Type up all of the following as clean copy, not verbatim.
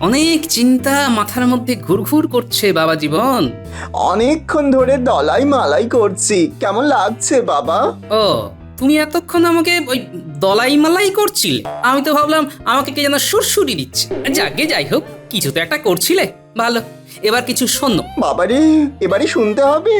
অনেক চিন্তা মাথার মধ্যে ঘুরঘুর করছে বাবা জীবন। অনেকক্ষণ ধরে দলাই মালাই করছি, কেমন লাগছে বাবা? ও, তুমি এতক্ষণ আমাকে ওই দলাই মালাই করছিলে, আমি তো ভাবলাম আমাকে কে যেন সুরসুরি দিচ্ছে। যাকে যাই হোক, কিছু তো একটা করছিলে, ভালো। এবার কিছু শোনো। বাবারে, এবারে শুনতে হবে?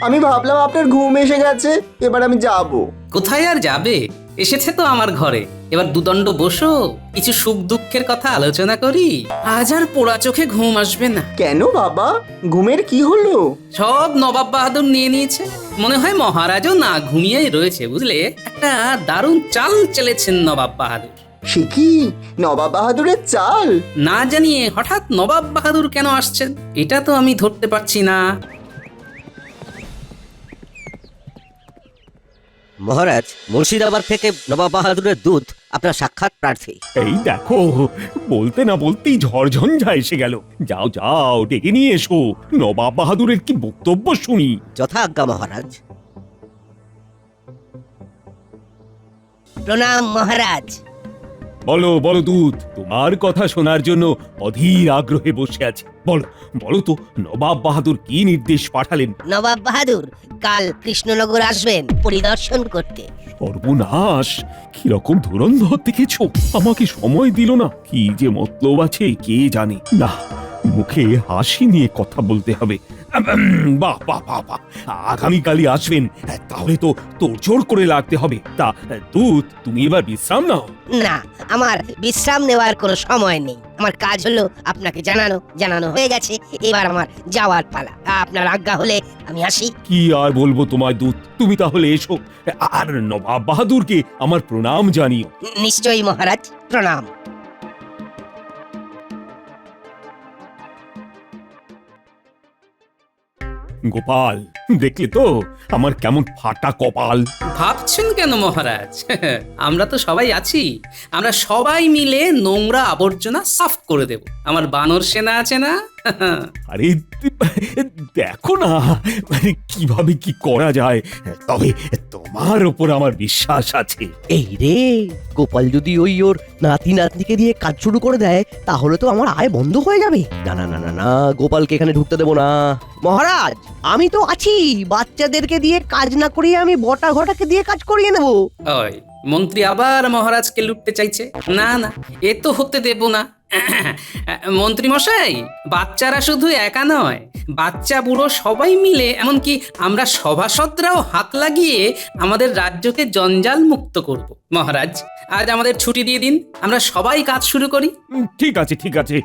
আমি ভাবলাম আপনার ঘুম এসে গেছে, এবার আমি যাব। কোথায় আর যাবে, এসেছে তো আমার ঘরে। এবার দুদণ্ড বসো, কিছু সুখ দুঃখের কথা আলোচনা করি। আজ আর পোড়া চোখে ঘুম আসবে না। কেন বাবা, ঘুমের কি হলো? সব নবাব বাহাদুর নিয়ে নিয়েছে। মনে হয় মহারাজও না ঘুমিয়েই রয়েছে, বুঝলে। একটা দারুণ চাল চেলেছেন নবাব বাহাদুর। সে কি, নবাব বাহাদুরের চাল? না জানিয়ে হঠাৎ নবাব বাহাদুর কেন আসছেন, এটা তো আমি ধরতে পারছি না। মহারাজ, মুর্শিদাবাদ থেকে নবাব বাহাদুরের দূত আপনার সাক্ষাৎ প্রার্থী। এই দেখো, বলতে না বলতেই ঝড়ঝঞ্ঝা এসে গেল। যাও যাও, ডেকে নিয়ে এসো, নবাব বাহাদুরের কি বক্তব্য শুনি। যথা আজ্ঞা মহারাজ। প্রণাম মহারাজ। বলো বলো দূত, তোমার কথা শোনার জন্য অধীর আগ্রহে বসে আছে। বলো বলো তো, নবাব বাহাদুর কি নির্দেশ পাঠালেন? নবাব বাহাদুর কাল কৃষ্ণনগর আসবেন পরিদর্শন করতে। সর্বনাশ, কিরকম ধুরন্ধর দেখেছো, আমাকে সময় দিল না। কি যে মতলব আছে কে জানে। না, মুখে হাসি নিয়ে কথা বলতে হবে। বাহ বাহ বাহ বাহ, আগামীকালই আসবেন, তাহলে তো তোড়জোড় করে লাগতে হবে। তা দূত, তুমি এবার বিশ্রাম নাও। না, আমার বিশ্রাম নেওয়ার কোনো সময় নেই। আমার কাজ হলো আপনাকে জানানো হয়ে গেছে। এবার আমার যাওয়ার পালা। আপনার আজ্ঞা হলে আমি আসি। কি আর বলবো তোমায় দূত, তুমি তাহলে এসো। আর নবাব বাহাদুরকে আমার প্রণাম জানিও। নিশ্চয়ই মহারাজ, প্রণাম। গোপাল, দেখলে তো আমার কেমন ফাটা কপাল। ভাবছেন কেন মহারাজ? আমরা তো সবাই আছি। আমরা সবাই মিলে নোংরা আবর্জনা সাফ করে দেব। আমার বানর সেনা আছে না? আরে দেখো না, মানে কিভাবে কি করা যায়। তবে তোমার ওপর আমার বিশ্বাস আছে। এই রে, গোপাল যদি ওর নাতি নাতনিকে দিয়ে কাজ শুরু করে দেয়, তাহলে তো আমার আয় বন্ধ হয়ে যাবে। না না না না না, গোপালকে এখানে ঢুকতে দেবো না। মহারাজ, আমি তো আছি, বাচ্চাদেরকে দিয়ে কাজ না করিয়ে আমি বটা ঘটাকে দিয়ে কাজ করিয়ে নেবো। ওই মন্ত্রী আবার মহারাজকে লুটতে চাইছে। না না, এ তো হতে দেব না। মন্ত্রী মশাই, বাচ্চারা শুধু একা নয়, বাচ্চা বুড়ো সবাই মিলে, এমনকি আমরা সভাসদরাও হাত লাগিয়ে আমাদের রাজ্যকে জঞ্জাল মুক্ত করব। মহারাজ, আজ আমাদের ছুটি দিয়ে দিন, আমরা সবাই কাজ শুরু করি। ঠিক আছে ঠিক আছে,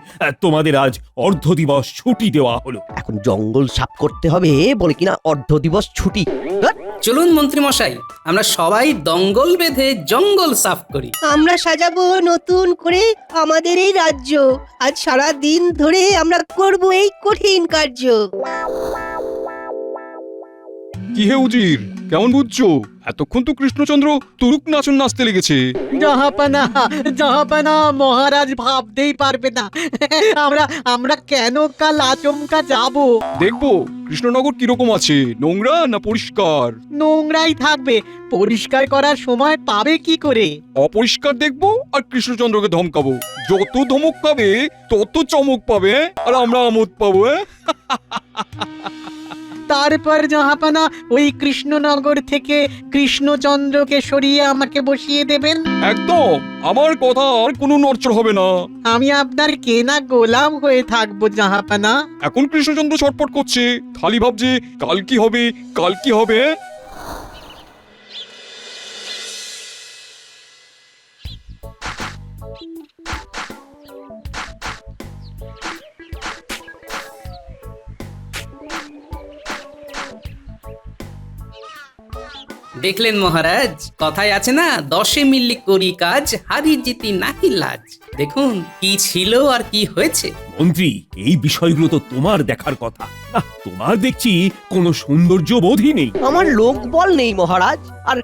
তোমাদের আজ অর্ধ দিবস ছুটি দেওয়া হলো। এখন জঙ্গল সাফ করতে হবে বলে কিনা অর্ধ দিবস ছুটি। চলুন মন্ত্রী মশাই, আমরা সবাই দঙ্গল বেঁধে জঙ্গল সাফ করি। আমরা সাজাবো নতুন করে আমাদের এই রাজ্য। আজ সারা দিন ধরে আমরা করব এই কঠিন কার্য। কি হে উজির, কেমন বুঝছো? এতক্ষণ তো কৃষ্ণচন্দ্র তুরুক নাচন নাচতে লেগেছে। জাহাপানা, জাহাপানা, মহারাজ ভাবতেই পারবে না আমরা কেন কাল আচমকা যাব। দেখবো কৃষ্ণনগর কিরকম আছে, নোংরা না পরিষ্কার? নোংরাই থাকবে, পরিষ্কার করার সময় পাবে কি করে? অপরিষ্কার দেখবো আর কৃষ্ণচন্দ্রকে ধমকাবো। যত ধমক পাবে তত চমক পাবে, আর আমরা আমোদ পাবো। তারপর জাহাপানা ওই কৃষ্ণনগর থেকে কৃষ্ণচন্দ্রকে সরিয়ে আমাকে বসিয়ে দেবেন। একদম, আমার কথা আর কোনো নড়চড় হবে না। আমি আপনার কেনা গোলাম হয়ে থাকবো জাহাপানা। এখন কৃষ্ণচন্দ্র ছটপট করছে, খালি ভাবছে কাল কি হবে, কাল কি হবে। দেখলেন মহারাজ, কথায় আছে না, 10 মিলি করি কাজ, হারি জিতি নাহি লাজ। দেখুন কি ছিল আর কি হয়েছে। মন্ত্রী, এই বিষয়গুলো তো তোমার দেখার কথা। তোমার দেখছি কোনো সৌন্দর্য বোধই নেই। আমার লোক বল নেই মহারাজ, আর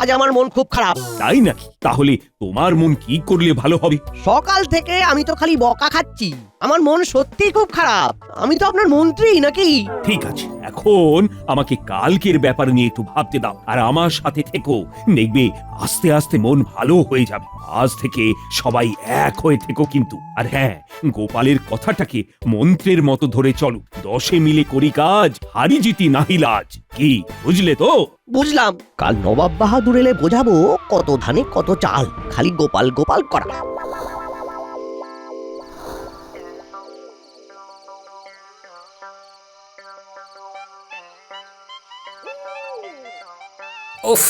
আজ আমার মন খুব খারাপ। তাই নাকি? তাহলে তোমার মন কি করলে ভালো হবে? সকাল থেকে আমি তো খালি বকা খাচ্ছি। আমার মন সত্যিই খুব খারাপ। আমি তো আপনার মন্ত্রী নাকি? ঠিক আছে, এখন আমাকে কালকের ব্যাপার নিয়ে একটু ভাবতে দাও আর আমার সাথে থেকো, দেখবে আস্তে আস্তে মন ভালো হয়ে যাবে। আজ থেকে সবাই এক হয়ে থেকো কিন্তু। আর হ্যাঁ, গোপালের কথাটাকে মন্ত্রের মতো ধরে চলো, 10 মিলে করি কাজ, হারি জিতি নাহি লাজ। কি বুঝলে তো? বুঝলাম। কাল নবাব বাহাদুর এলে বোঝাবো কত ধানে কত চাল, খালি গোপাল গোপাল করা। উফ,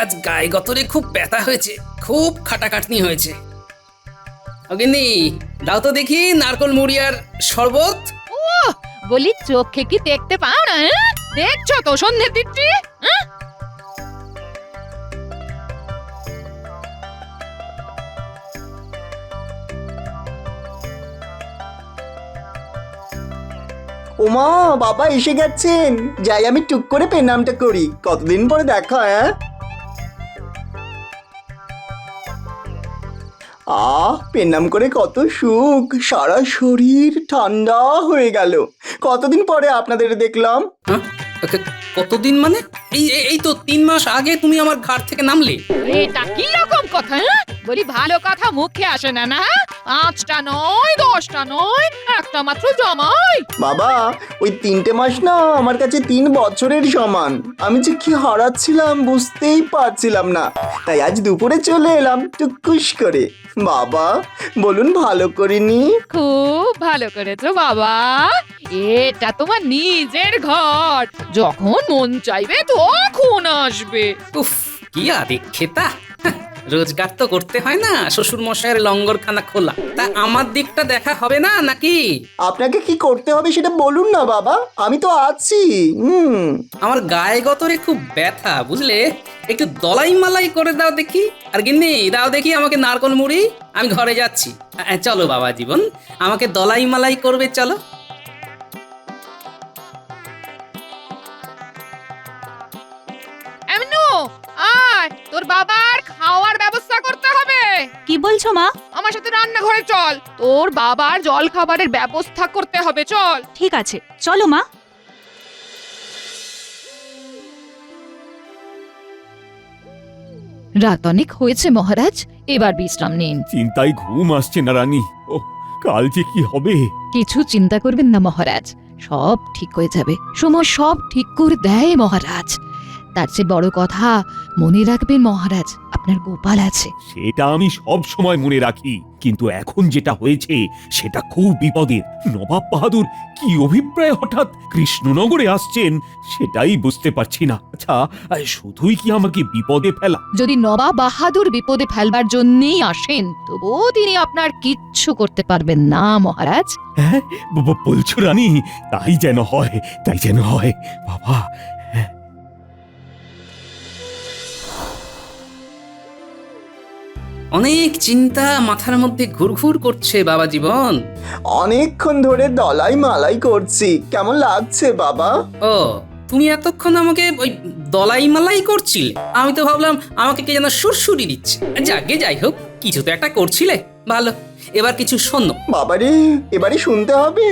আজ গায়ে গতরে খুব ব্যথা হয়েছে, খুব খাটাখাটনি হয়েছে। অগিন্নি, দাও তো দেখি নারকল মুড়ি আর শরবত। বলি চোখে কি দেখতে পাও না? দেখছো তো সন্ধ্যে দিচ্ছি। ওমা, বাবা এসে গেছেন। যাই আমি টুক করে পেনামটা করি, কতদিন পরে দেখা। পেনাম করে কত সুখ, সারা শরীর ঠান্ডা হয়ে গেল। কতদিন পরে আপনাদের দেখলাম। হ্যাঁ? কতদিন মানে? এই তো 3 মাস আগে তুমি আমার ঘাট থেকে নামলে। এটা কি রকম কথা? বলি ভালো কথা মুখে আসে না না? 5টা নয় 10টা নয়, একটা মাত্র জামাই। বাবা, ওই 3টে মাস না আমার কাছে 3 বছরের সমান। আমি যে কি হারাচ্ছিলাম বুঝতেই পারছিলাম না, তাই আজ দুপুরে চলে এলাম টুকুস করে। বাবা বলুন, ভালো করিনি? খুব ভালো করেছো বাবা, এটা তোমার নিজের ঘর, যখন মন চাইবে তখন আসবে। উফ, কি আদিক খেতা। রোজগার তো করতে হয় না, শ্বশুর মশাইয়ের লঙ্গরখানা খোলা। তা আমার দিকটা দেখা হবে না নাকি? আপনাকে কি করতে হবে সেটা বলুন না বাবা, আমি তো আছি। আমার গায়ে গতরে খুব ব্যথা, বুঝলে? একটু দলাই মালাই করে দাও দেখি। আর গিন্নি, দাও দেখি আমাকে নারকল মুড়ি, আমি ঘরে যাচ্ছি। চলো বাবা জীবন, আমাকে দলাই মালাই করবে, চলো। এমনু, আয়, তোর বাবার খাওয়ার ব্যবস্থা করতে হবে। কি বলছো মা? আমার সাথে রান্নাঘরে চল, তোর বাবার জল খাবারের ব্যবস্থা করতে হবে, চল। ঠিক আছে, চলো মা। রাত অনেক হয়েছে মহারাজ, এবার বিশ্রাম নিন। চিন্তায় ঘুম আসছে না রানী। ও, কাল যে কি হবে। কিছু চিন্তা করবেন না মহারাজ, সব ঠিক হয়ে যাবে। সময় সব ঠিক করে দেয় মহারাজ। তার চেয়ে বড় কথা, মনে রাখবেন মহারাজ, আপনার গোপাল আছে। সেটা আমি সব সময় মনে রাখি, কিন্তু এখন যেটা হয়েছে সেটা খুব বিপদের। নবাব বাহাদুর কি অভিপ্রায় হঠাৎ কৃষ্ণনগরে আসছেন সেটাই বুঝতে পারছি না। আচ্ছা, শুধুই কি আমাকে বিপদে ফেলা? যদি নবাব বাহাদুর বিপদে ফেলবার জন্যই আসেন, তবুও তিনি আপনার কিচ্ছু করতে পারবেন না মহারাজ। হ্যাঁ, বলছো রানী? তাই যেন হয়, তাই যেন হয় বাবা। অনেক চিন্তা মাথার মধ্যে ঘুরঘুর করছে বাবা জীবন। অনেকক্ষণ ধরে দলাই মালাই করছি, কেমন লাগছে বাবা? ও, তুমি এতক্ষণ আমাকে ওই দলাই মালাই করছিলে? আমি তো ভাবলাম আমাকে কে যেন সুরসুরি দিচ্ছে। যাকে যাই হোক, কিছু তো একটা করছিলে, ভালো। এবার কিছু শোনো। বাবারে, এবারে শুনতে হবে?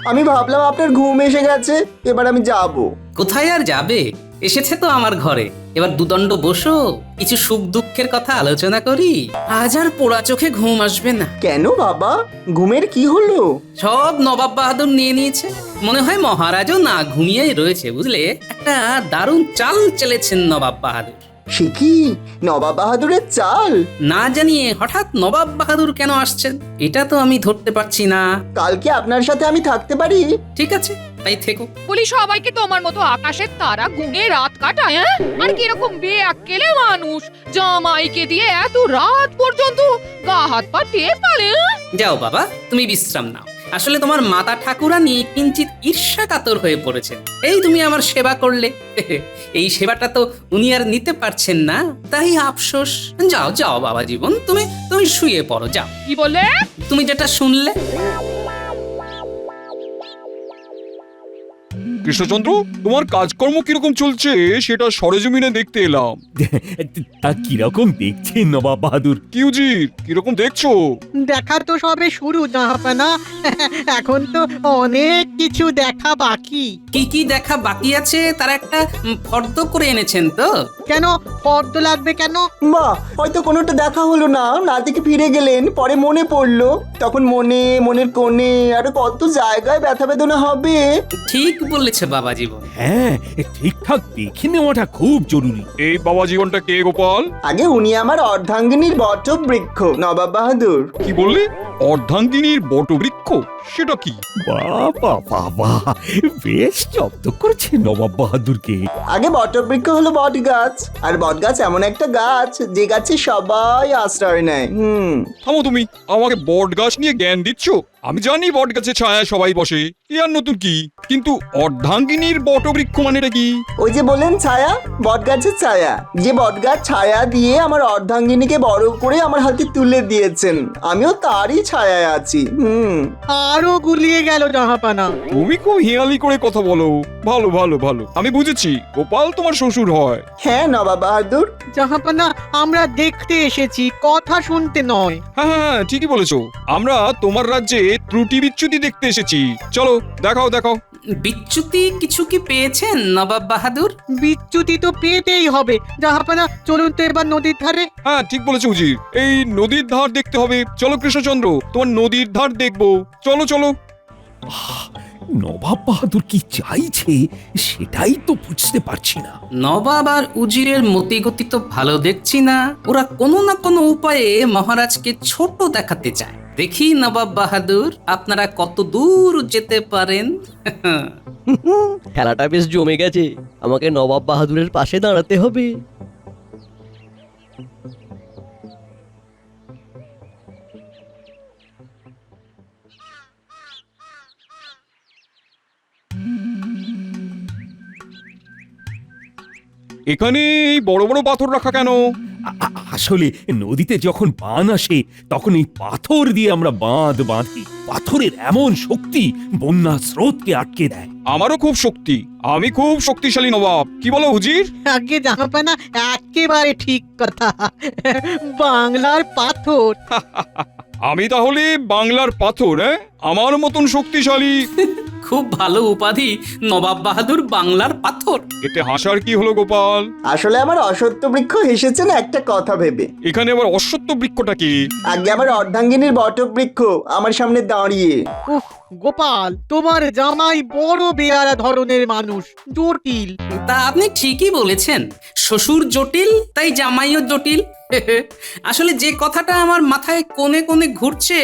আমি ভাবলাম আপনার ঘুম এসে গেছে, এবার আমি যাব। কোথায় আর যাবে, এসেছে তো আমার ঘরে। এবার দুদণ্ড বসো, কিছু সুখ দুঃখের কথা আলোচনা করি। আজ আর পোড়া চোখে ঘুম আসবে না। কেন বাবা, ঘুমের কি হলো? সব নবাব বাহাদুর নিয়ে নিয়েছে। মনে হয় মহারাজও না ঘুমিয়েই রয়েছে, বুঝলে? একটা দারুণ চাল চেলেছেন নবাব বাহাদুর। সে কি নবাব বাহাদুরের চাল? না জানিয়ে হঠাৎ নবাব বাহাদুর কেন আসছেন, এটা তো আমি ধরতে পারছি না। কালকে আপনার সাথে আমি থাকতে পারি? ঠিক আছে, তাই থেকো। বলি সবাইকে তোমার মতো আকাশের তারা গুনে রাত কাটায়, হ্যাঁ? আর কিরকম বেআক্কেলে মানুষ, জামাইকে দিয়ে এত রাত পর্যন্ত গা হাত পা টের পালে। যাও বাবা, তুমি বিশ্রাম নাও। আসলে তোমার মাতা ঠাকুরানী কিঞ্চিত ঈর্ষা কাতর হয়ে পড়েছেন। এই তুমি আমার সেবা করলে, এই সেবাটা তো উনি আর নিতে পারছেন না, তাই আফসোস। যাও যাও বাবা জীবন, তুমি শুয়ে পড়ো, যাও। কি বলে? তুমি যেটা শুনলে। কৃষ্ণচন্দ্র, তোমার কাজকর্ম কিরকম চলছে সেটা সরেজমিনে দেখতে এলাম। তা কিরকম দেখছেন নবাব বাহাদুর? কি উজির, কিরকম দেখছো? দেখা তো সবে শুরু জাহাপানা। এখন তো অনেক কিছু দেখা বাকি। কি কি দেখা বাকি আছে তার একটা ফর্দ করে এনেছেন তো? কেন ফর্দ লাগবে কেন? মা হয়তো কোনোটা দেখা হলো না, না দেখে ফিরে গেলেন, পরে মনে পড়লো, তখন মনের কোণে আরো কত জায়গায় ব্যথা বেদনা হবে। ঠিক বলেছে বাবা জীবন। হ্যাঁ, ঠিকঠাক দেখে নেওয়াটা খুব জরুরি। এই বাবা জীবনটা কে গোপাল? আগে উনি আমার অর্ধাঙ্গিনীর বটবৃক্ষ নবাব বাহাদুর। কি বললি? অর্ধাঙ্গিনীর বটবৃক্ষ? সেটা কি? বাবা বাবা, বেশ জব্দ করেছে নবাব বাহাদুরকে। আগে বটবৃক্ষ হলো বট গাছ, আর বট গাছ এমন একটা গাছ যে গাছে সবাই আশ্রয় নেয়। থামো তুমি, আমাকে বট গাছ নিয়ে জ্ঞান দিচ্ছ? আমি জানি বট গাছে ছায়া সবাই বসে, এ আর নতুন কি? কিন্তু অর্ধাঙ্গিনীর বটবৃক্ষ মানেটা কি? ওই যে বললেন ছায়া, বট গাছের ছায়া, যে বট গাছ ছায়া দিয়ে আমার অর্ধাঙ্গিনীকে বড় করে আমার হাতে তুলে দিয়েছেন, আমিও তারই ছায়ায় আছি। আরো গুলিয়ে গেল জাহাপানা। তুমি খুব হিয়ালি করে কথা বলো। ভালো ভালো ভালো, আমি বুঝেছি, গোপাল তোমার শ্বশুর হয়। হ্যাঁ নবাব বাহাদুর। জাহাপানা, আমরা দেখতে এসেছি, কথা শুনতে নয়। হ্যাঁ হ্যাঁ, ঠিকই বলেছো, আমরা তোমার রাজ্যে ত্রুটি বিচ্যুতি দেখতে এসেছি। চলো দেখাও দেখাও। বিচ্যুতি কিছু কি পেয়েছেন নবাব বাহাদুর? বিচ্যুতি তো পেতেই হবে জাহাপানা। চলুন তো এবার নদীর ধারে। হ্যাঁ ঠিক বলেছো উজির, এই নদীর ধার দেখতে হবে। চলো কৃষ্ণচন্দ্র, তোমার নদীর ধার দেখবো। চলো চলো। নবাব বাহাদুর কি চাইছে সেটাই তো বুঝতে পারছি না। নবাব আর উজিরের মতিগতি তো ভালো দেখছি না। ওরা কোনো না কোনো উপায়ে মহারাজকে ছোট দেখাতে চায়। দেখি নবাব বাহাদুর আপনারা কত দূর যেতে পারেন। খেলাটা বেশ জমে গেছে, আমাকে নবাব বাহাদুরের পাশে দাঁড়াতে হবে। এখানে এই বড় বড় পাথর রাখা কেন? আসলে নদীতে যখন বান আসে তখন এই পাথর দিয়ে আমরা বাঁধ বাঁধি। পাথরের এমন শক্তি বন্যা স্রোতকে আটকে দেয়। আমারও খুব শক্তি, আমি খুব শক্তিশালী নবাব। কি বলো উজির? আগে জাহাপানা, একেবারে ঠিক কথা। বাংলার পাথর। আমি তাহলে বাংলার পাথর? আমার মতন শক্তিশালী? খুব ভালো উপাধি নবাব বাহাদুর, বাংলার পাথর। এতে হাসার কি হলো গোপাল? আসলে আমার অসত্য বৃক্ষ হেসেছেন একটা কথা ভেবে। এখানে আবার অশ্বত্থ বৃক্ষটা কি? আগে আমার অর্ধাঙ্গিনীর বটবৃক্ষ আমার সামনে দাঁড়িয়ে। উফ গোপাল, তোমার জামাই বড় বেয়ারা ধরনের মানুষ, জটিল। তা আপনি ঠিকই বলেছেন, শ্বশুর জটিল তাই জামাইও জটিল। আসলে যে কথাটা আমার মাথায় কোণে কোণে ঘুরছে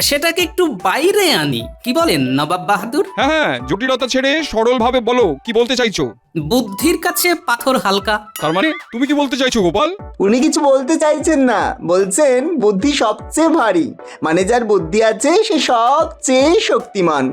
সেটাকে একটু বাইরে আনি, কি বলেন নবাব বাহাদুর? হ্যাঁ হ্যাঁ, জটিলতা ছেড়ে সরল ভাবে বলো, কি বলতে চাইছো? বুদ্ধির কাছে পাথর হালকা। তার মানে তুমি কি বলতে চাইছো গোপাল? উনি কিছু বলতে চাইছেন না, বলছেন বুদ্ধি সবচেয়ে ভারী, মানে যার বুদ্ধি আছে সে সবচেয়ে শক্তিমান।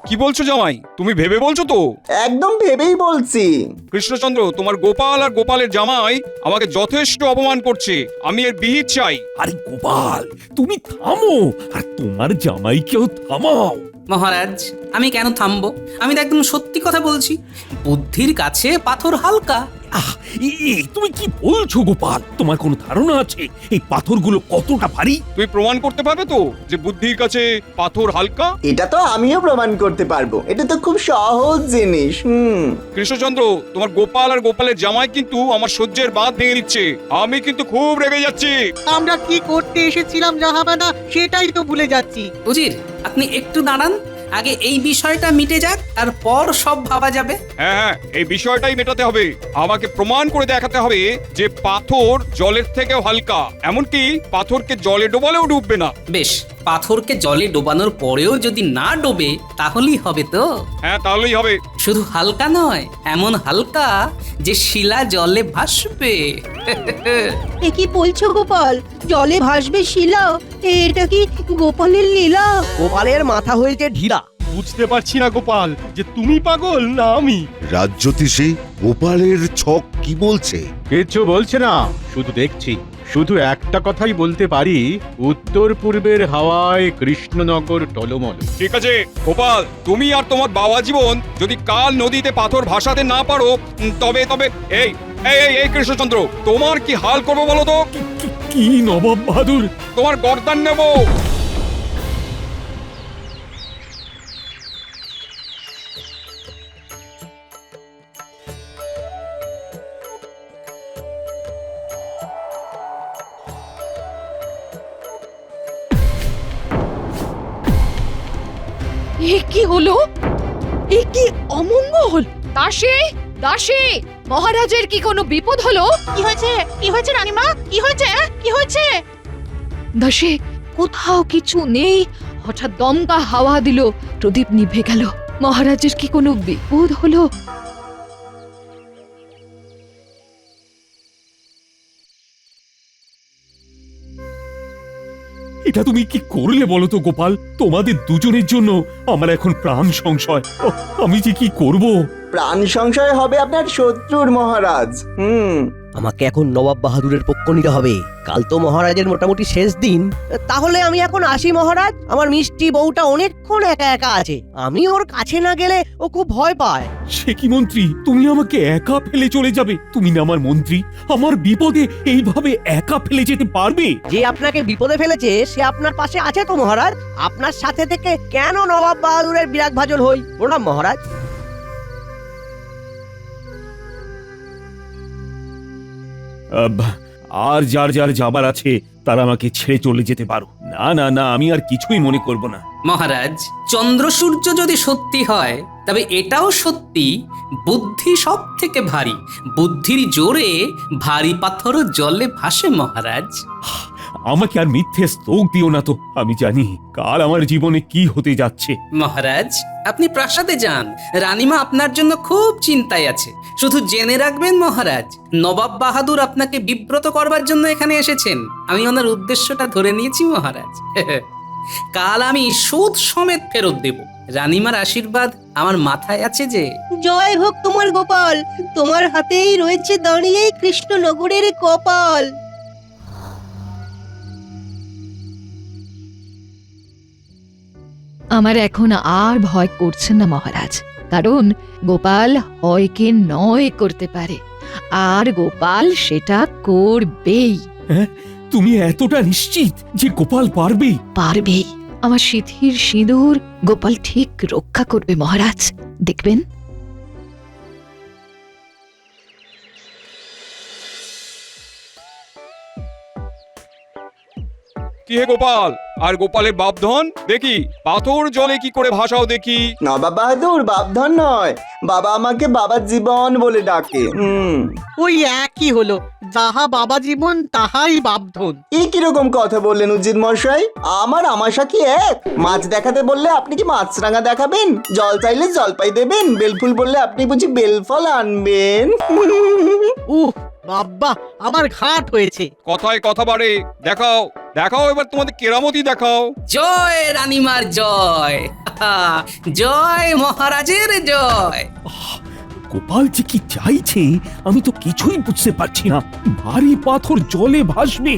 কি বলছো জামাই? তুমি ভেবে বলছো তো? একদম ভেবেই বলছি। কৃষ্ণচন্দ্র, তোমার গোপাল আর গোপালের জামাই আমাকে যথেষ্ট অপমান করছে, আমি এর বিহিত চাই। আরে গোপাল, তুমি থামো আর তোমার জামাইকেও থামাও। মহারাজ, আমি কেন থামবো? আমি তো একদম সত্যি কথা বলছি। বুদ্ধির কাছে পাথর হালকা। তুমি কি বলছো গোপাল? তোমার কোনো ধারণা আছে এই পাথরগুলো কতটা ভারী? তুমি প্রমাণ করতে পারবে তো যে বুদ্ধির কাছে পাথর হালকা? এটা তো আমিও প্রমাণ করতে পারবো, এটা তো খুব সহজ জিনিস। কৃষ্ণচন্দ্র, তোমার গোপাল আর গোপালের জামাই কিন্তু আমার সহ্যের বাঁধ ভেঙে দিচ্ছে। আমি কিন্তু খুব রেগে যাচ্ছি। আমরা কি করতে এসেছিলাম জাহাপানা সেটাই তো ভুলে যাচ্ছি। উজির, আপনি একটু দাঁড়ান, আগে এই বিষয়টা মিটে যাক, তারপর সব ভাবা যাবে। হ্যাঁ হ্যাঁ, এই বিষয়টাই মেটাতে হবে। আমাকে প্রমাণ করে দেখাতে হবে যে পাথর জলের থেকেও হালকা, এমনকি পাথরকে জলে ডোবালেও ডুববে না। বেশ, পাথরকে জলে ডোবানোর পরেও যদি না ডোবে তাহলেই হবে তো? হ্যাঁ, তাহলেই হবে। শুধু হালকা নয়, এমন হালকা যে শিলা জলে ভাসবে। এ কি বলছো গোপাল? জলে ভাসবে শিলা? এটা কি গোপালের লীলা? গোপালের মাথা হয়েছে ঢিলা। বুঝতে পারছি না গোপাল, যে তুমি পাগল না আমি। রাজ্যতীশে গোপালের ছক কি বলছে? কিচ্ছু বলছে না, শুধু দেখছি শুধু একটা কথাই বলতে পারি, উত্তর পূর্বের হাওয়ায় কৃষ্ণনগর টলমল। ঠিক আছে গোপাল, তুমি আর তোমার বাবা জীবন যদি কাল নদীতে পাথর ভাসাতে না পারো, তবে তবে এই এই এই এই কৃষ্ণচন্দ্র, তোমার কি হাল করবো বলো তো? কি নবাব বাহাদুর? তোমার গর্দান নেবো। এ কি হলো? এ কি অমঙ্গল! দাসী, দাসী, মহারাজের কি কোনো বিপদ হলো? কি হয়েছে? কি হয়েছে রানীমা? কি হয়েছে? কি হয়েছে? দাসী, কোথাও কিছু নেই। হঠাৎ দমকা হাওয়া দিল, প্রদীপ নিভে গেল। মহারাজের কি কোনো বিপদ হলো? এটা তুমি কি করলে বলো তো গোপাল? তোমাদের দুজনের জন্য আমার এখন প্রাণ সংশয়। আমি যে কি করব? প্রাণ সংশয় হবে আপনার শত্রুর মহারাজ। আমাকে এখন নবাব বাহাদুরের পক্ষ নিতে হবে। কাল তো মহারাজের মোটামুটি শেষ দিন। তাহলে আমি এখন আসি মহারাজ। আমার মিষ্টি বউটা অনেকক্ষণ একা একা আছে, আমি ওর কাছে না গেলে ও খুব ভয় পায়। সে কি মন্ত্রী, তুমি আমাকে একা ফেলে চলে যাবে? তুমি না আমার মন্ত্রী, আমার বিপদে এইভাবে একা ফেলে যেতে পারবে? যে আপনাকে বিপদে ফেলেছে সে আপনার পাশে আছে তো মহারাজ। আপনার সাথে থেকে কেন নবাব বাহাদুরের বিরাগ ভাজন হই? প্রণাম মহারাজ। আর যার যার যাবার আছে তারা আমাকে ছেড়ে চলে যেতে পারো। না না না, আমি আর কিছুই মনে করব না। মহারাজ, চন্দ্র সূর্য যদি সত্যি হয় তবে এটাও সত্যি, বুদ্ধি সব থেকে ভারী। বুদ্ধির জোরে ভারী পাথরও জলে ভাসে মহারাজ। আমাকে আর মিথ্যে স্তোক দিও না তো। আমি জানি কাল আমার জীবনে কি হতে যাচ্ছে। মহারাজ, আপনি প্রাসাদে যান, রানীমা আপনার জন্য খুব চিন্তায় আছে। শুধু জেনে রাখবেন মহারাজ, নবাব বাহাদুর আপনাকে বিব্রত করবার জন্য এখানে এসেছেন। আমি ওনার উদ্দেশ্যটা ধরে নিয়েছি মহারাজ। কাল আমি সুদ সমেত ফেরত দেব। রানীমার আশীর্বাদ আমার মাথায় আছে যে। জয় হোক তোমার গোপাল, তোমার হাতেই রয়েছে দাঁড়িয়ে কৃষ্ণনগরের কপাল। আমার এখন আর ভয় করছে না মহারাজ, কারণ গোপাল হয়কে নয় করতে পারে, আর গোপাল সেটা করবেই। হ্যাঁ, তুমি এতটা নিশ্চিত যে গোপাল পারবে? পারবেই। আমার সিঁথির সিঁদুর গোপাল ঠিক রক্ষা করবে মহারাজ, দেখবেন। কি হে গোপাল, আর গোপালের বাপধন দেখি পাথর জলে কি করে ভাসাও দেখি। নবাব বাহাদুর বাপধন নয়, বাবা আমাকে বাবা জীবন বলে ডাকে। ওই একই হলো, যাহা বাবা জীবন তাহাই বাপধন। এ কিরকম কথা বললেন উজির মশাই? আমার আমাশা কি এক? মাছ দেখাতে বললে আপনি কি মাছরাঙা দেখাবেন? জল চাইলে জলপাই দেবেন? বেলফুল বললে আপনি বুঝি বেলফল আনবেন? বাবা, আমার ঘাট হয়েছে। কথায় কথা বাড়ে। দেখাও দেখাও, এবার তোমাদের কেরামতি দেখাও। জয় রানীমার জয়, জয় মহারাজের জয়। গোপাল যে কি চাইছে আমি তো কিছুই বুঝতে পারছি না। ভারী পাথর জলে ভাসবে,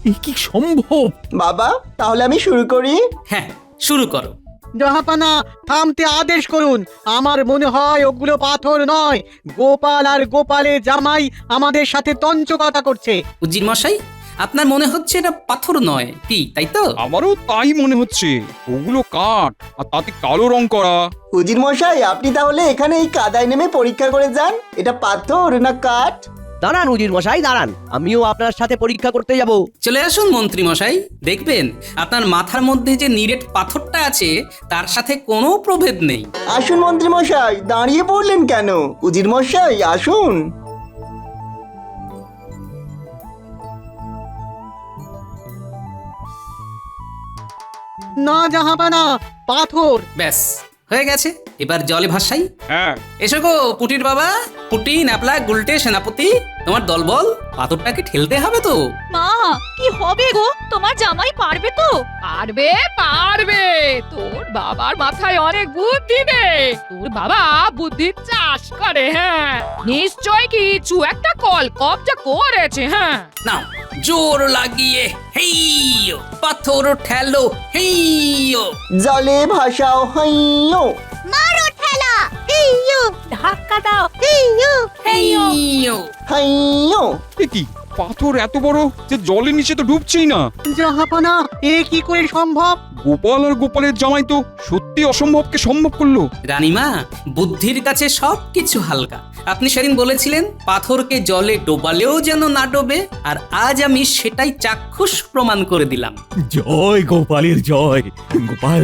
এ কি সম্ভব? বাবা, তাহলে আমি শুরু করি? হ্যাঁ, শুরু করো। জাহাপানা, থামতে আদেশ করুন। আমার মনে হয় ওগুলো পাথর নয়, গোপাল আর গোপালের জামাই আমাদের সাথে তঞ্চকতা করছে। উজির মশাই, আপনার মনে হচ্ছে এটা পাথর নয়, কি তাই তো? আমারও তাই মনে হচ্ছে। ওগুলো কাঠ, আর তাতে কালো রং করা। উজির মশাই, আপনি তাহলে এখানে এই কাদায় নেমে পরীক্ষা করে যান, এটা পাথর না কাঠ। দাঁড়ান উজির মশাই, দাঁড়ান, আমিও আপনার সাথে পরীক্ষা করতে যাব। চলে আসুন মন্ত্রী মশাই, দেখবেন আপনার মাথার মধ্যে যে নিরেট পাথরটা আছে তার সাথে কোনো প্রভেদ নেই। আসুন মন্ত্রী মশাই, দাঁড়িয়ে পড়লেন কেন? উজির মশাই আসুন। না জাহাপানা, পাথর। ব্যাস, হয়ে গেছে। এবার জলে ভাসাই। হ্যাঁ এসো গো পুটির বাবা, পুটি, ন্যাপলা, গুলটে, সেনাপতি, তোমার দলবল, পাথরটাকে ঠেলতে হবে তো। মা কি হবে গো, তোমার জামাই পারবে তো? পারবে পারবে, তোর বাবার মাথায় অনেক বুদ্ধি রে। তোর বাবা বুদ্ধির চাষ করে, হ্যাঁ নিশ্চয় কিছু একটা কল কবজা করেছে। হ্যাঁ নাও জোর লাগিয়ে হেইয়ো, পাথর ঠেলো হেইয়ো। জলে ভাসাও হাইয়ো। মারো ঠেলা হেইয়ো, ধাক্কা দাও হেইয়ো হেইয়ো। হাইয়ো। এ কি, পাথর এত বড় যে জলের নিচে তো ডুবছেই না। জাহাপানা, এ কি করে সম্ভব? গোপাল আর গোপালের জামাই তো সত্যি অসম্ভবকে সম্ভব করলো। রানীমা, বুদ্ধির কাছে সবকিছু হালকা। আপনি সেদিন বলেছিলেন পাথরকে জলে ডোবালেও যেন না ডোবে, আর আজ আমি সেটাই চাক্ষুষ প্রমাণ করে দিলাম। জয় গোপালের জয়। গোপাল,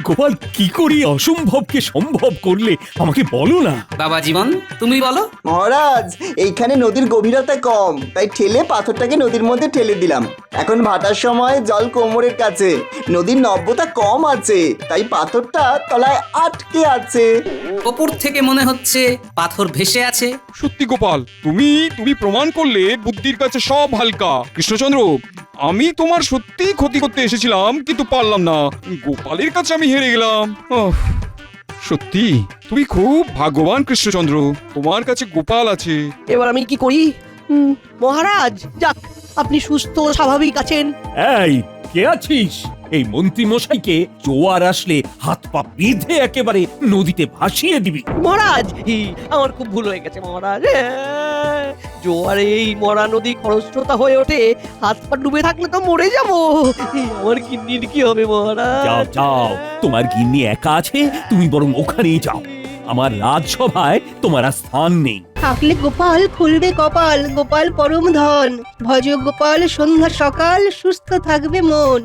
গোপাল কি করি অসম্ভবকে সম্ভব করলে আমাকে বলো না। বাবা জীবন, তুমি বলো। মহারাজ, এইখানে নদীর গভীরতা কম, তাই ঠেলে পাথরটাকে নদীর মধ্যে ঠেলে দিলাম। এখন ভাটার সময় জল কোমরের কাছে, নদীর নব্যতা কম আছে, তাই পাথরটা তলায় আটকে আছে। ওপর থেকে মনে হচ্ছে পাথর ভেসে আছে। সত্যি গোপাল, তুমি প্রমাণ করলে বুদ্ধির কাছে সব হালকা। কৃষ্ণচন্দ্র, আমি তোমার সত্যি ক্ষতি করতে এসেছিলাম, কিন্তু পারলাম না। গোপালের কাছে আমি হেরে গেলাম। সত্যি তুমি খুব ভাগ্যবান কৃষ্ণচন্দ্র, তোমার কাছে গোপাল আছে। এবার আমি কি করি? মহারাজ, যাক, আপনি সুস্থ স্বাভাবিক আছেন। এই, কে আছিস? এই মন্ত্রী মশাইকে জোয়ার আসলে হাত পা বেঁধে একেবারে নদীতে ভাসিয়ে দিবি। মহারাজ, আমার খুব ভুল হয়ে গেছে মহারাজ। জোয়ারে এই মরা নদী খরস্রোতা হয়ে ওঠে, হাত পা ডুবে থাকলে তো মরে যাবো। আমার কিডনির কি হবে মহারাজ? যাও যাও, তোমার গিন্নি একা আছে, তুমি বরং ওখানেই যাও। আমার রাজসভায় তোমার আর স্থান নেই। থাকলে গোপাল খুলবে কপাল, গোপাল পরম ধন। ভজ গোপাল সন্ধ্যা সকাল, সুস্থ থাকবে মন।